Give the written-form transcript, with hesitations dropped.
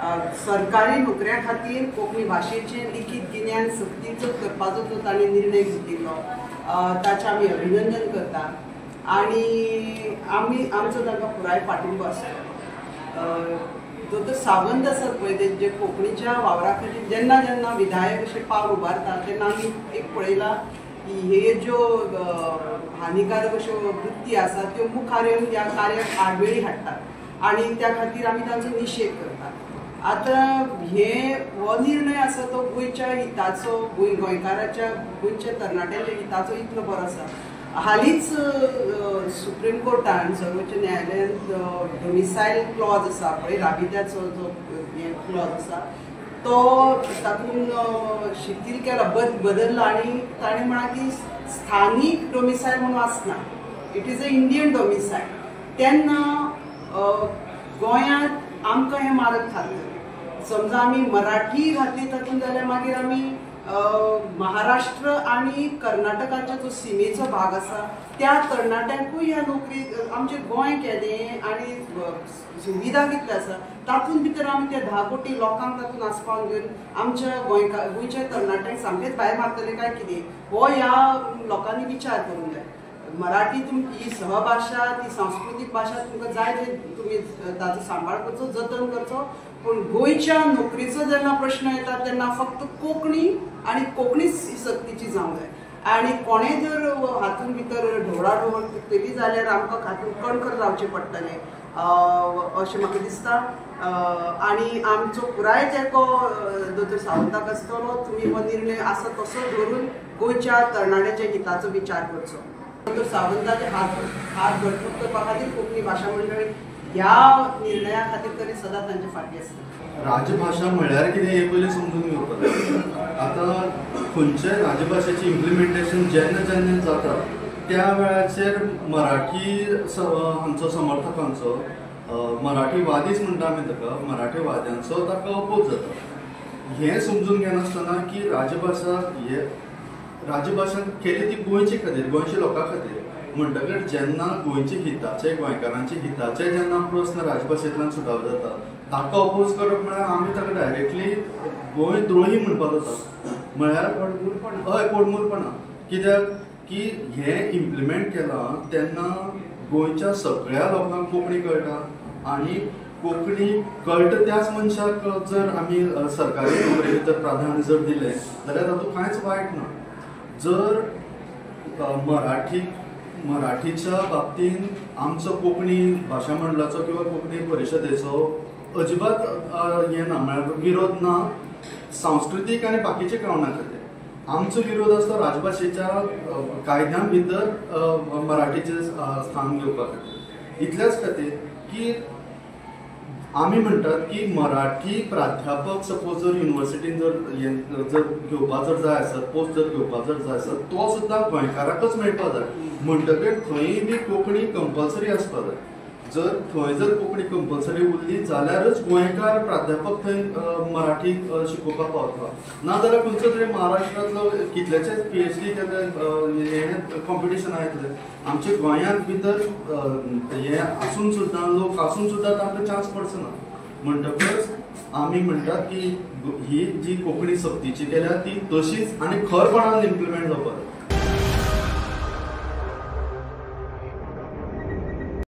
सरकारी नोकऱ्या खातीर कोंकणी भाशेचें लिखीत गिन्यान सक्तीचो करपाचो जो ताणें निर्णय घेतिल्लो ताचें आमी अभिनंदन करता आनी आमचो तांकां पुराय पाठिंबो आसता। दोतोर सावंत आसात पळय तेंचे कोंकणीच्या वावरा खातीर जेन्ना जेन्ना विधायक अशें पावल उबारता तेन्ना आमी एक पळयलां की हे ज्यो हानिकारक अश्यो वृत्ती आसा त्यो मुखार येवन ह्या कार्याक आडवेळी हाडटात आनी त्या खातीर आमी तांचो निशेध करतात। आतां हो निर्णय आसा तो गोंयच्या हिताचो गोंयकाराच्या गोंयच्या तरणाट्यांच्या हिताचो इतलो बरो आसा। हालींच सुप्रीम कोर्टान सर्वोच्च न्यायालयान डोमिसायल क्लॉज आसा पळय राबित्याचो जो क्लॉज आसा तो तातूंत शिथील केला बदलला आनी ताणें म्हळां की स्थानीक डोमिसायल म्हणून आसना, इट इज अ इंडियन डोमिसायल। तेन्ना गोंयांत आमकां हें मारक थारतलें। समजा आमी मराठी घातली तातूंत जाल्यार मागीर आमी महाराष्ट्र आनी कर्नाटकाच्या जो सीमेचो भाग आसा त्या तरणाट्यांकूय ह्या नोकरी आमचें गोंय केदें आनी सुविधा कितल्यो आसा तातूंत भितर आमी त्या 10 कोटी लोकांक तातूंत आस्पावन घेवन आमच्या गोंयच्या तरणाट्यांक सामकेंच भायर मारतले काय कितें हो ह्या लोकांनी विचार करूंक जाय। मराठी ही सहभाषा ती सांस्कृतीक भाशा तुमकां जाय ते तुमी ताचो सांबाळ करचो जतन करचो, पूण गोंयच्या नोकरीचो जेन्ना प्रश्न येता तेन्ना फक्त कोंकणी आनी कोंकणीच सक्तीची जावंक जाय आनी कोणें जर हातूंत भितर ढवळाढवळ केली जाल्यार आमकां हातूंत कणखर रावचें पडटलें अशें म्हाका दिसता। आनी आमचो पुराय तेंको दोतोर सावंताक आसतलो। तुमी हो निर्णय आसा तसो धरून गोंयच्या तरणाट्याच्या हिताचो विचार करचो। दोतोर सावंताचे हात घटमूट करपा खातीर कोंकणी भाशा मंडळ ह्या निर्णया खातीर तरी सदांच तांचे फाटी आसता। राजभाषा म्हळ्यार कितें हे पयलीं समजून घेवपाक जाय। आतां खंयच्याय राजभाशेचें इम्प्लिमेंटेशन जेन्ना जेन्ना जाता त्या वेळाचेर मराठी हांचो समर्थकांचो मराठीवादीच म्हणटा आमी ताका मराठीवाद्यांचो ताका अपोज जाता। हें समजून घेनासतना की राजभाशा केली ती गोंयचे खातीर गोंयच्या लोकां खातीर म्हणटकीर जेन्ना गोंयचे हिताचे गोंयकारांचे हिताचे जेन्ना प्रस्न राजभाशेंतल्यान सुटावो जाता ताका अपोज करप म्हळ्यार आमी ताका डायरेक्टली गोंय द्रोही म्हणपाक जाता। म्हळ्यार हय पोडमूलपणा। कित्याक की हें इम्प्लिमेंट केलां तेन्ना गोंयच्या सगळ्या लोकांक कोंकणी कळटा आनी कोंकणी कळटा त्याच मनशाक जर आमी सरकारी नोकरे भितर प्राधान्य जर दिलें जाल्यार तातूंत कांयच वायट ना। जर मराठीच्या बाबतीन आमचो कोंकणी भाशा मंडळाचो किंवा कोंकणी परिशदेचो अजिबात हें ना म्हळ्यार विरोध ना सांस्कृतीक आनी बाकीचे कारणां खातीर। आमचो विरोध आसता राजभाशेच्या कायद्यां भितर मराठीचें स्थान घेवपा खातीर। इतल्याच खातीर की आमी म्हणटात की मराठी प्राध्यापक सपोज जर युनिवर्सिटीन जर घेवपा जर जाय आसत पोस्ट जर घेवपा जर जाय आसत तो सुद्दां गोंयकाराकच मेळपा जाय म्हणटकीर थंय बी कोंकणी कंपल्सरी आसपा जाय। जर थंय जर कोंकणी कंपल्सरी उरली जाल्यारच गोंयकार प्राध्यापक थंय मराठी शिकोवपाक पावता। नाजाल्यार खंयचो तरी महाराष्ट्रांतलो कितलेशेच PhD केले हे कॉम्पिटिशनां येतले आमच्या गोंयांत भितर हे आसून सुद्दां लोक आसून सुद्दां तांकां चान्स पडचो ना। म्हणटकच आमी म्हणटात की ही जी कोंकणी सक्तीची केल्या ती तशीच आनी खरपणान इम्प्लिमेंट जावपाक जाय।